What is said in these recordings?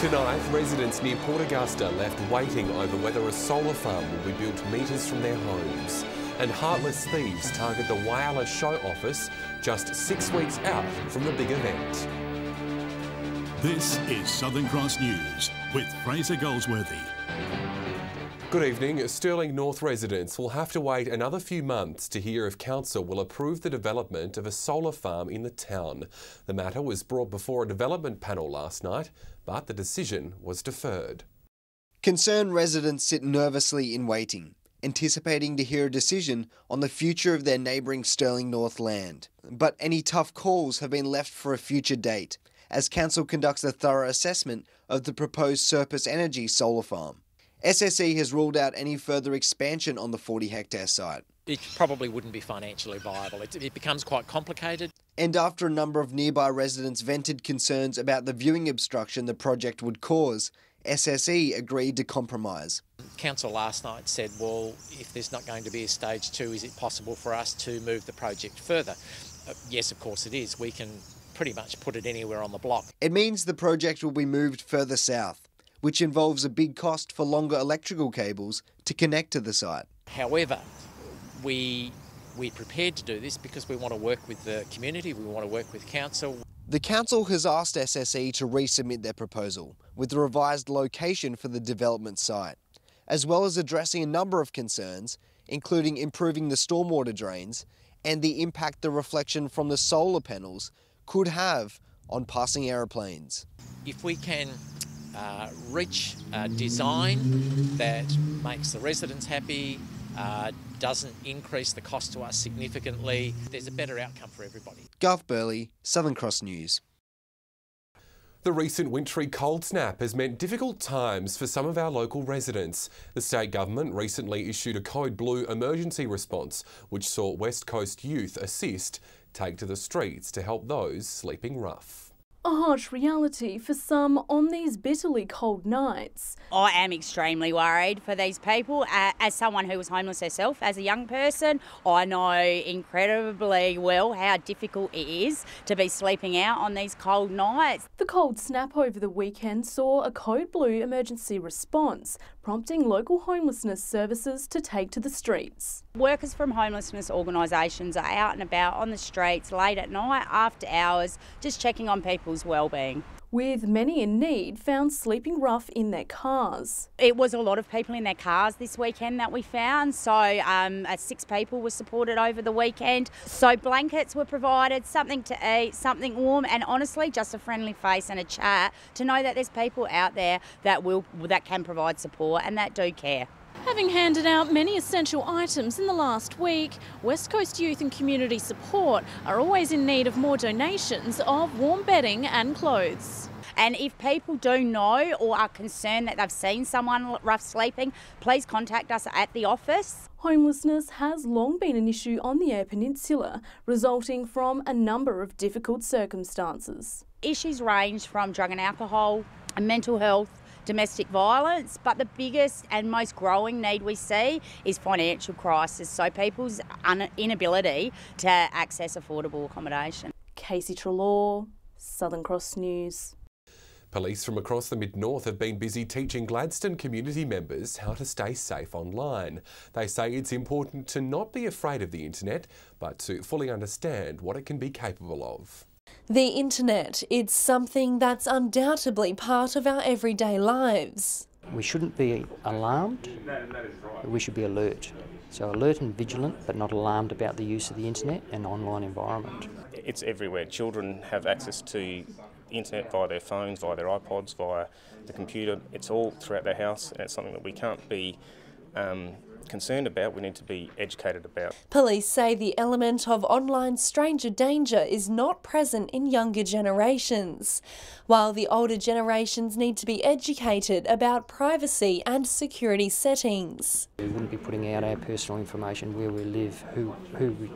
Tonight, residents near Port Augusta left waiting over whether a solar farm will be built metres from their homes. And heartless thieves target the Whyalla Show office just 6 weeks out from the big event. This is Southern Cross News with Fraser Goldsworthy. Good evening. Stirling North residents will have to wait another few months to hear if council will approve the development of a solar farm in the town. The matter was brought before a development panel last night, but the decision was deferred. Concerned residents sit nervously in waiting, anticipating to hear a decision on the future of their neighbouring Stirling North land. But any tough calls have been left for a future date, as council conducts a thorough assessment of the proposed Surplus Energy solar farm. SSE has ruled out any further expansion on the 40-hectare site. It probably wouldn't be financially viable. It becomes quite complicated. And after a number of nearby residents vented concerns about the viewing obstruction the project would cause, SSE agreed to compromise. Council last night said, well, if there's not going to be a stage 2, is it possible for us to move the project further? Yes, of course it is. We can pretty much put it anywhere on the block. It means the project will be moved further south, which involves a big cost for longer electrical cables to connect to the site. However, we're prepared to do this because we want to work with the community, we want to work with council. The council has asked SSE to resubmit their proposal with the revised location for the development site, as well as addressing a number of concerns, including improving the stormwater drains and the impact the reflection from the solar panels could have on passing aeroplanes. If we can reach a design that makes the residents happy, doesn't increase the cost to us significantly, there's a better outcome for everybody. Garth Burley, Southern Cross News. The recent wintry cold snap has meant difficult times for some of our local residents. The state government recently issued a Code Blue emergency response, which saw West Coast Youth Assist take to the streets to help those sleeping rough. A harsh reality for some on these bitterly cold nights. I am extremely worried for these people. As someone who was homeless herself as a young person, I know incredibly well how difficult it is to be sleeping out on these cold nights. The cold snap over the weekend saw a Code Blue emergency response, prompting local homelessness services to take to the streets. Workers from homelessness organisations are out and about on the streets late at night, after hours, just checking on people's well-being. With many in need found sleeping rough in their cars. It was a lot of people in their cars this weekend that we found, so 6 people were supported over the weekend. So blankets were provided, something to eat, something warm, and honestly just a friendly face and a chat to know that there's people out there that can provide support and that do care. Having handed out many essential items in the last week, West Coast Youth and Community Support are always in need of more donations of warm bedding and clothes. And if people do know or are concerned that they've seen someone rough sleeping, please contact us at the office. Homelessness has long been an issue on the Eyre Peninsula, resulting from a number of difficult circumstances. Issues range from drug and alcohol, and mental health, domestic violence, but the biggest and most growing need we see is financial crisis, so people's inability to access affordable accommodation. Casey Trelaw, Southern Cross News. Police from across the Mid-North have been busy teaching Gladstone community members how to stay safe online. They say it's important to not be afraid of the internet, but to fully understand what it can be capable of. The internet, it's something that's undoubtedly part of our everyday lives. We shouldn't be alarmed, we should be alert. So alert and vigilant, but not alarmed about the use of the internet and online environment. It's everywhere. Children have access to the internet via their phones, via their iPods, via the computer. It's all throughout their house, and it's something that we can't be concerned about, we need to be educated about. Police say the element of online stranger danger is not present in younger generations, while the older generations need to be educated about privacy and security settings. We wouldn't be putting out our personal information, where we live,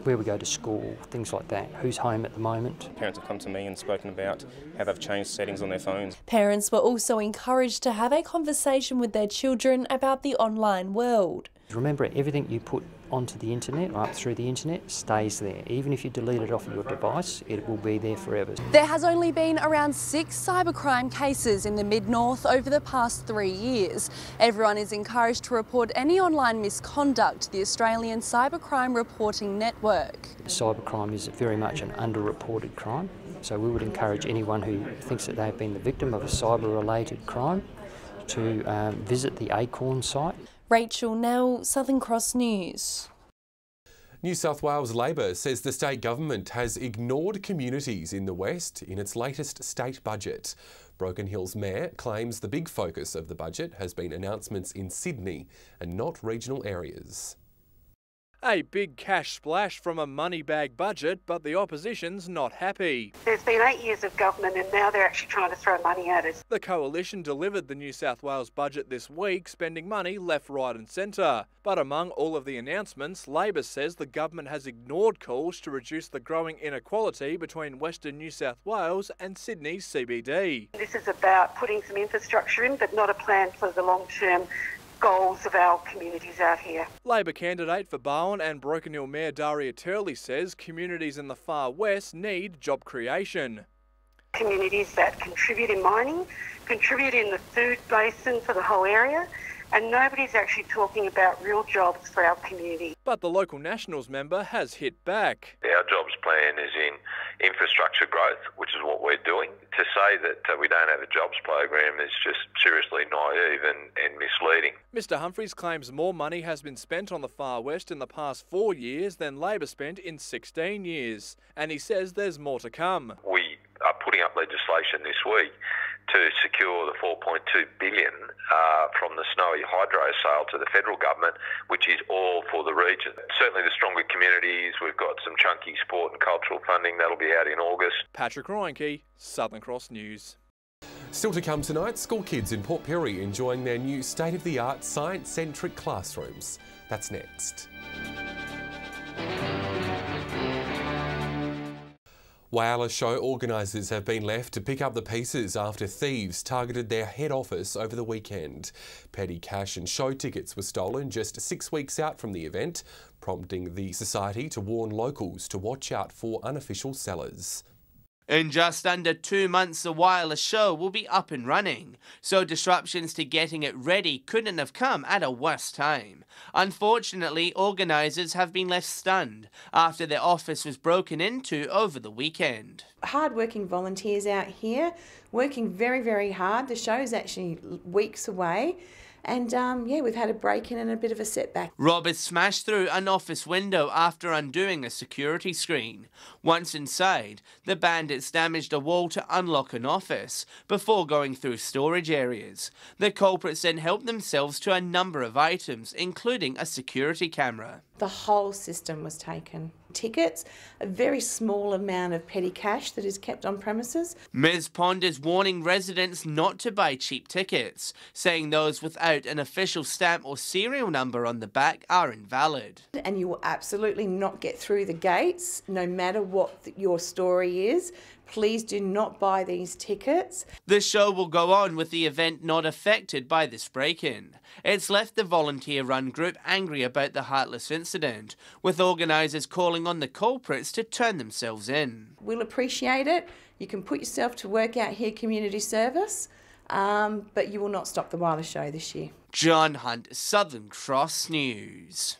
where we go to school, things like that, who's home at the moment. Parents have come to me and spoken about how they've changed settings on their phones. Parents were also encouraged to have a conversation with their children about the online world. Remember, everything you put onto the internet or up through the internet stays there. Even if you delete it off your device, it will be there forever. There has only been around 6 cybercrime cases in the Mid-North over the past 3 years. Everyone is encouraged to report any online misconduct to the Australian Cybercrime Reporting Network. Cybercrime is very much an underreported crime, so we would encourage anyone who thinks that they've been the victim of a cyber-related crime to visit the Acorn site. Rachel Nell, Southern Cross News. New South Wales Labor says the state government has ignored communities in the West in its latest state budget. Broken Hill's mayor claims the big focus of the budget has been announcements in Sydney and not regional areas. A big cash splash from a money bag budget, but the opposition's not happy. There's been 8 years of government and now they're actually trying to throw money at us. The Coalition delivered the New South Wales budget this week, spending money left, right and centre. But among all of the announcements, Labor says the government has ignored calls to reduce the growing inequality between Western New South Wales and Sydney's CBD. This is about putting some infrastructure in, but not a plan for the long-term goals of our communities out here. Labor candidate for Barwon and Broken Hill Mayor Daria Turley says communities in the far west need job creation. Communities that contribute in mining, contribute in the food basin for the whole area, and nobody's actually talking about real jobs for our community. But the local Nationals member has hit back. Our jobs plan is in infrastructure growth, which is what we're doing. To say that we don't have a jobs program is just seriously naive and misleading. Mr Humphries claims more money has been spent on the far west in the past 4 years than Labor spent in 16 years. And he says there's more to come. We are putting up legislation this week to secure the $4.2 billion from the Snowy Hydro sale to the federal government, which is all for the region. Certainly the stronger communities, we've got some chunky sport and cultural funding that'll be out in August. Patrick Reinke, Southern Cross News. Still to come tonight, school kids in Port Pirie enjoying their new state-of-the-art science-centric classrooms. That's next. Whyalla show organisers have been left to pick up the pieces after thieves targeted their head office over the weekend. Petty cash and show tickets were stolen just 6 weeks out from the event, prompting the society to warn locals to watch out for unofficial sellers. In just under 2 months, the Whyalla show will be up and running, so disruptions to getting it ready couldn't have come at a worse time. Unfortunately, organisers have been left stunned after their office was broken into over the weekend. Hard-working volunteers out here, working very, very hard. The show's actually weeks away. And yeah, we've had a break-in and a bit of a setback. Robbers smashed through an office window after undoing a security screen. Once inside, the bandits damaged a wall to unlock an office before going through storage areas. The culprits then helped themselves to a number of items, including a security camera. The whole system was taken. Tickets, a very small amount of petty cash that is kept on premises. Ms Pond is warning residents not to buy cheap tickets, saying those without an official stamp or serial number on the back are invalid. And you will absolutely not get through the gates, no matter what your story is. Please do not buy these tickets. The show will go on with the event not affected by this break-in. It's left the volunteer-run group angry about the heartless incident, with organisers calling on the culprits to turn themselves in. We'll appreciate it. You can put yourself to work out here, community service, but you will not stop the Whyalla show this year. John Hunt, Southern Cross News.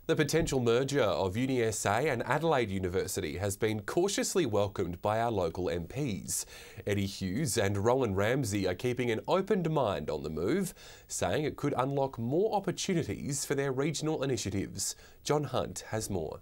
The potential merger of UniSA and Adelaide University has been cautiously welcomed by our local MPs. Eddie Hughes and Roland Ramsey are keeping an open mind on the move, saying it could unlock more opportunities for their regional initiatives. John Hunt has more.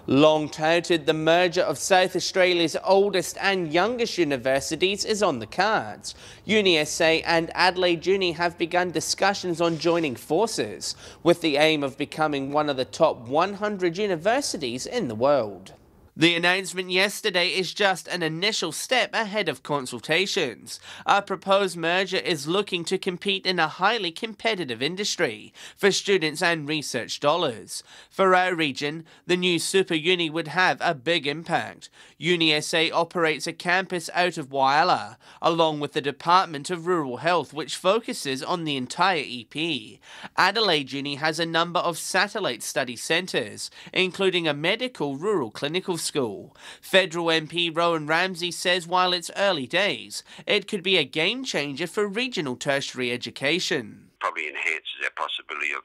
Long touted, the merger of South Australia's oldest and youngest universities is on the cards. UniSA and Adelaide Uni have begun discussions on joining forces, with the aim of becoming one of the top 100 universities in the world. The announcement yesterday is just an initial step ahead of consultations. A proposed merger is looking to compete in a highly competitive industry for students and research dollars. For our region, the new super uni would have a big impact. UniSA operates a campus out of Whyalla, along with the Department of Rural Health, which focuses on the entire EP. Adelaide Uni has a number of satellite study centres, including a medical rural clinical school. Federal MP Rowan Ramsey says while it's early days, it could be a game changer for regional tertiary education. Probably enhances our possibility of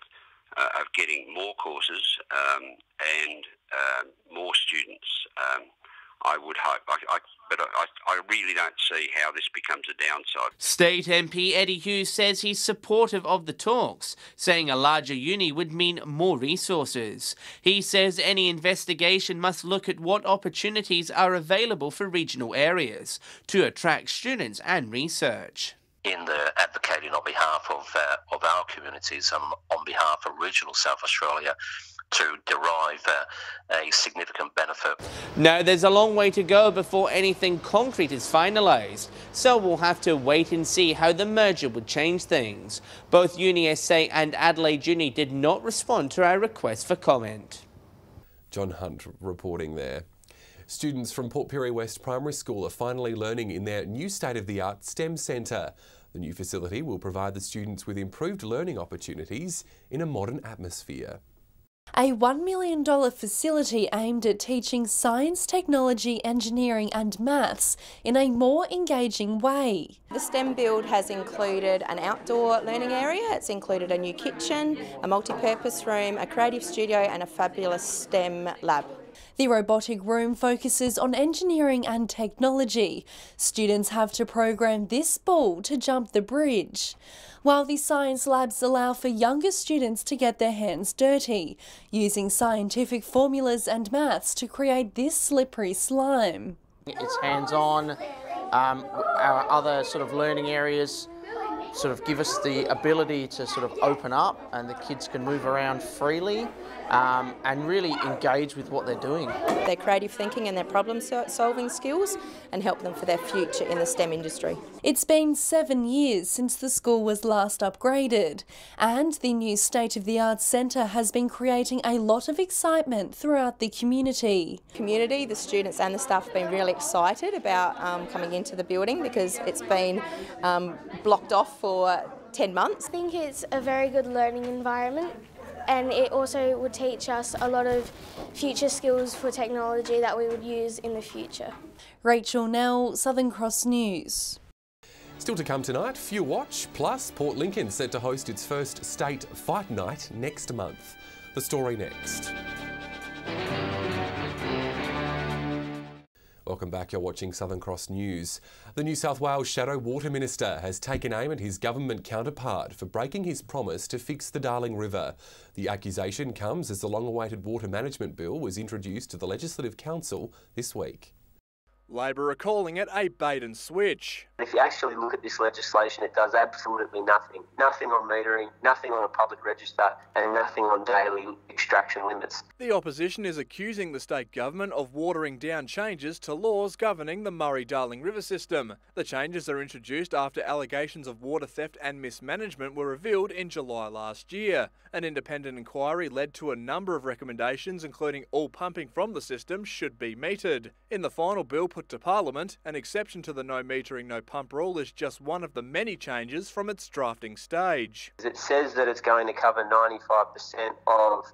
getting more courses and more students. I would hope, but I really don't see how this becomes a downside. State MP Eddie Hughes says he's supportive of the talks, saying a larger uni would mean more resources. He says any investigation must look at what opportunities are available for regional areas to attract students and research. In the advocating on behalf of our communities and on behalf of regional South Australia to derive a significant benefit. Now, there's a long way to go before anything concrete is finalised, so we'll have to wait and see how the merger would change things. Both UniSA and Adelaide Uni did not respond to our request for comment. John Hunt reporting there. Students from Port Pirie West Primary School are finally learning in their new state-of-the-art STEM centre. The new facility will provide the students with improved learning opportunities in a modern atmosphere. A $1 million facility aimed at teaching science, technology, engineering and maths in a more engaging way. The STEM build has included an outdoor learning area, it's included a new kitchen, a multi-purpose room, a creative studio and a fabulous STEM lab. The robotic room focuses on engineering and technology. Students have to program this ball to jump the bridge, while the science labs allow for younger students to get their hands dirty, using scientific formulas and maths to create this slippery slime. It's hands-on. Our other sort of learning areas sort of give us the ability to sort of open up and the kids can move around freely and really engage with what they're doing. Their creative thinking and their problem solving skills and help them for their future in the STEM industry. It's been 7 years since the school was last upgraded, and the new state-of-the-art centre has been creating a lot of excitement throughout the community. The students and the staff have been really excited about coming into the building because it's been blocked off for 10 months. I think it's a very good learning environment, and it also would teach us a lot of future skills for technology that we would use in the future. Rachel Nell, Southern Cross News. Still to come tonight, Few Watch, plus Port Lincoln set to host its first state fight night next month. The story next. Welcome back, you're watching Southern Cross News. The New South Wales Shadow Water Minister has taken aim at his government counterpart for breaking his promise to fix the Darling River. The accusation comes as the long-awaited Water Management Bill was introduced to the Legislative Council this week. Labor are calling it a bait and switch. If you actually look at this legislation, it does absolutely nothing. Nothing on metering, nothing on a public register, and nothing on daily extraction limits. The opposition is accusing the state government of watering down changes to laws governing the Murray-Darling River system. The changes are introduced after allegations of water theft and mismanagement were revealed in July last year. An independent inquiry led to a number of recommendations, including all pumping from the system should be metered. In the final bill put to Parliament, an exception to the no metering, no pump rule is just one of the many changes from its drafting stage. It says that it's going to cover 95% of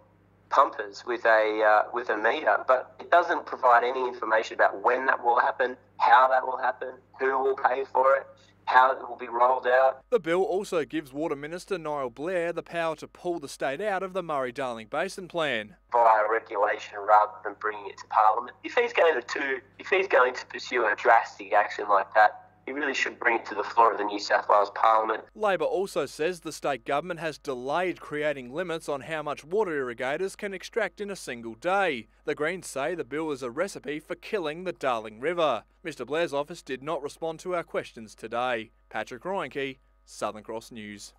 pumpers with a meter, but it doesn't provide any information about when that will happen, how that will happen, who will pay for it, how it will be rolled out. The bill also gives Water Minister Niall Blair the power to pull the state out of the Murray-Darling Basin Plan. Via regulation rather than bringing it to Parliament. If he's going to pursue a drastic action like that, he really should bring it to the floor of the New South Wales Parliament. Labor also says the state government has delayed creating limits on how much water irrigators can extract in a single day. The Greens say the bill is a recipe for killing the Darling River. Mr Blair's office did not respond to our questions today. Patrick Reinke, Southern Cross News.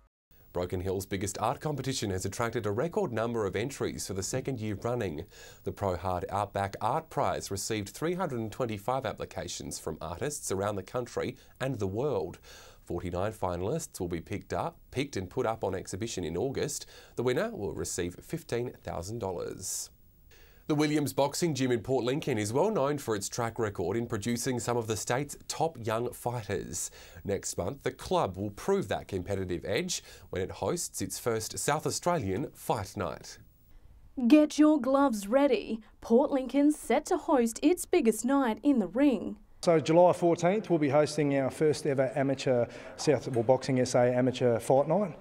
Broken Hill's biggest art competition has attracted a record number of entries for the second year running. The Pro Hard Outback Art Prize received 325 applications from artists around the country and the world. 49 finalists will be picked and put up on exhibition in August. The winner will receive $15,000. The Williams Boxing Gym in Port Lincoln is well known for its track record in producing some of the state's top young fighters. Next month, the club will prove that competitive edge when it hosts its first South Australian Fight Night. Get your gloves ready. Port Lincoln's set to host its biggest night in the ring. So July 14th we'll be hosting our first ever amateur Boxing SA amateur fight night.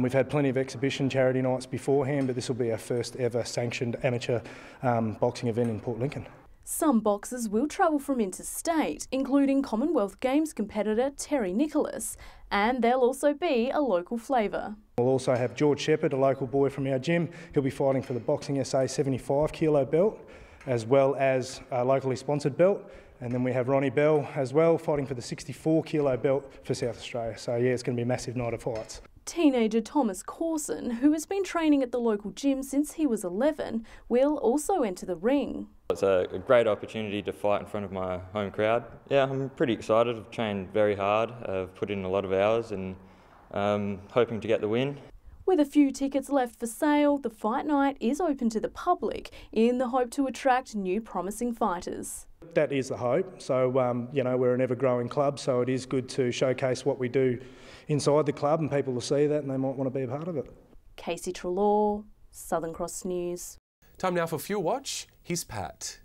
We've had plenty of exhibition charity nights beforehand, but this will be our first ever sanctioned amateur boxing event in Port Lincoln. Some boxers will travel from interstate, including Commonwealth Games competitor Terry Nicholas, and there'll also be a local flavour. We'll also have George Shepherd, a local boy from our gym. He'll be fighting for the Boxing SA 75 kilo belt, as well as a locally sponsored belt. And then we have Ronnie Bell as well, fighting for the 64 kilo belt for South Australia. So yeah, it's going to be a massive night of fights. Teenager Thomas Corson, who has been training at the local gym since he was 11, will also enter the ring. It's a great opportunity to fight in front of my home crowd. Yeah, I'm pretty excited. I've trained very hard. I've put in a lot of hours and hoping to get the win. With a few tickets left for sale, the fight night is open to the public in the hope to attract new promising fighters. That is the hope. So, you know, we're an ever-growing club, so it is good to showcase what we do inside the club and people will see that and they might want to be a part of it. Casey Trelaw, Southern Cross News. Time now for Fuel Watch. Here's Pat.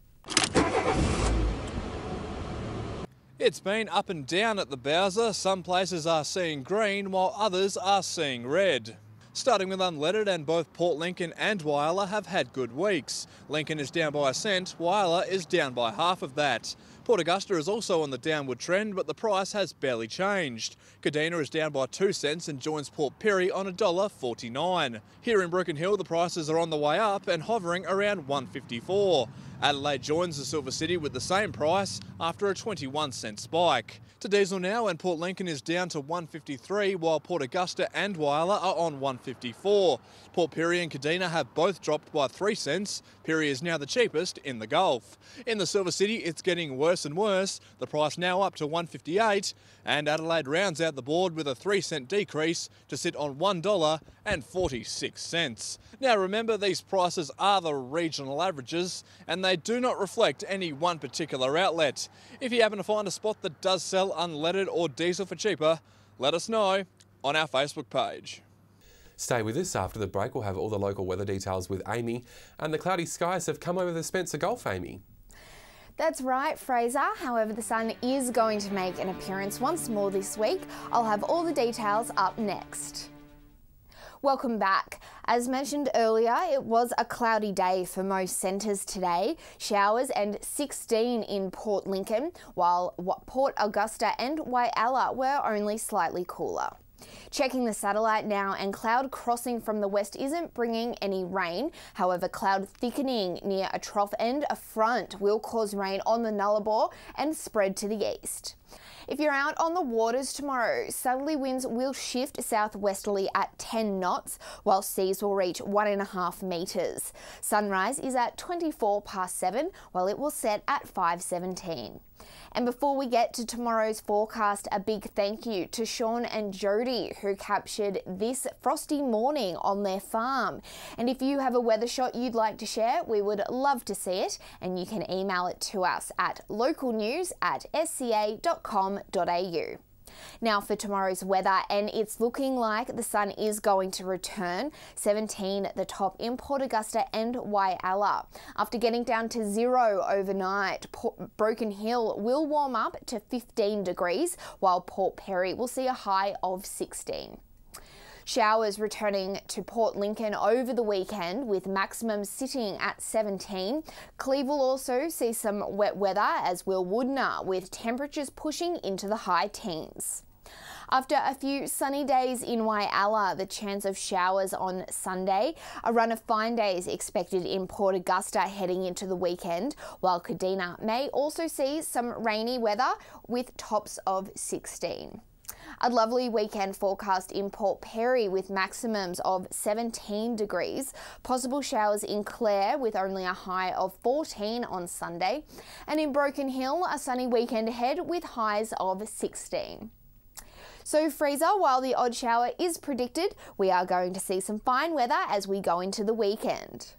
It's been up and down at the Bowser. Some places are seeing green while others are seeing red. Starting with unleaded, and both Port Lincoln and Whyalla have had good weeks. Lincoln is down by a cent, Whyalla is down by half of that. Port Augusta is also on the downward trend, but the price has barely changed. Kadina is down by 2 cents and joins Port Pirie on $1.49. Here in Broken Hill, the prices are on the way up and hovering around $1.54. Adelaide joins the Silver City with the same price after a 21-cent spike. To diesel now, and Port Lincoln is down to $1.53, while Port Augusta and Whyalla are on $1.54. Port Pirie and Kadina have both dropped by 3 cents. Pirie is now the cheapest in the Gulf. In the Silver City, it's getting worse and worse. The price now up to $1.58, and Adelaide rounds out the board with a 3-cent decrease to sit on $1.46. Now remember, these prices are the regional averages, and they do not reflect any one particular outlet. If you happen to find a spot that does sell unleaded or diesel for cheaper, let us know on our Facebook page. Stay with us. After the break, we'll have all the local weather details with Amy. And the cloudy skies have come over the Spencer Gulf, Amy. That's right, Fraser. However, the sun is going to make an appearance once more this week. I'll have all the details up next. Welcome back. As mentioned earlier, it was a cloudy day for most centres today. Showers and 16 in Port Lincoln, while Port Augusta and Whyalla were only slightly cooler. Checking the satellite now, and cloud crossing from the west isn't bringing any rain. However, cloud thickening near a trough and a front will cause rain on the Nullarbor and spread to the east. If you're out on the waters tomorrow, southerly winds will shift southwesterly at 10 knots, while seas will reach 1.5 metres. Sunrise is at 7:24, while it will set at 5:17. And before we get to tomorrow's forecast, a big thank you to Sean and Jody, who captured this frosty morning on their farm. And if you have a weather shot you'd like to share, we would love to see it, and you can email it to us at localnews@sca.com.au. Now for tomorrow's weather, and it's looking like the sun is going to return. 17 at the top in Port Augusta and Whyalla. After getting down to 0 overnight, Broken Hill will warm up to 15 degrees, while Port Pirie will see a high of 16. Showers returning to Port Lincoln over the weekend, with maximum sitting at 17. Cleve will also see some wet weather, as will Woodner, with temperatures pushing into the high teens. After a few sunny days in Whyalla, the chance of showers on Sunday. A run of fine days expected in Port Augusta heading into the weekend, while Kadina may also see some rainy weather with tops of 16. A lovely weekend forecast in Port Perry with maximums of 17 degrees. Possible showers in Clare with only a high of 14 on Sunday. And in Broken Hill, a sunny weekend ahead with highs of 16. So Freezer, while the odd shower is predicted, we are going to see some fine weather as we go into the weekend.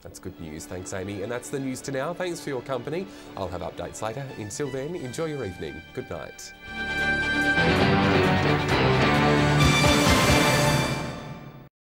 That's good news. Thanks, Amy. And that's the news to now. Thanks for your company. I'll have updates later. Until then, enjoy your evening. Good night.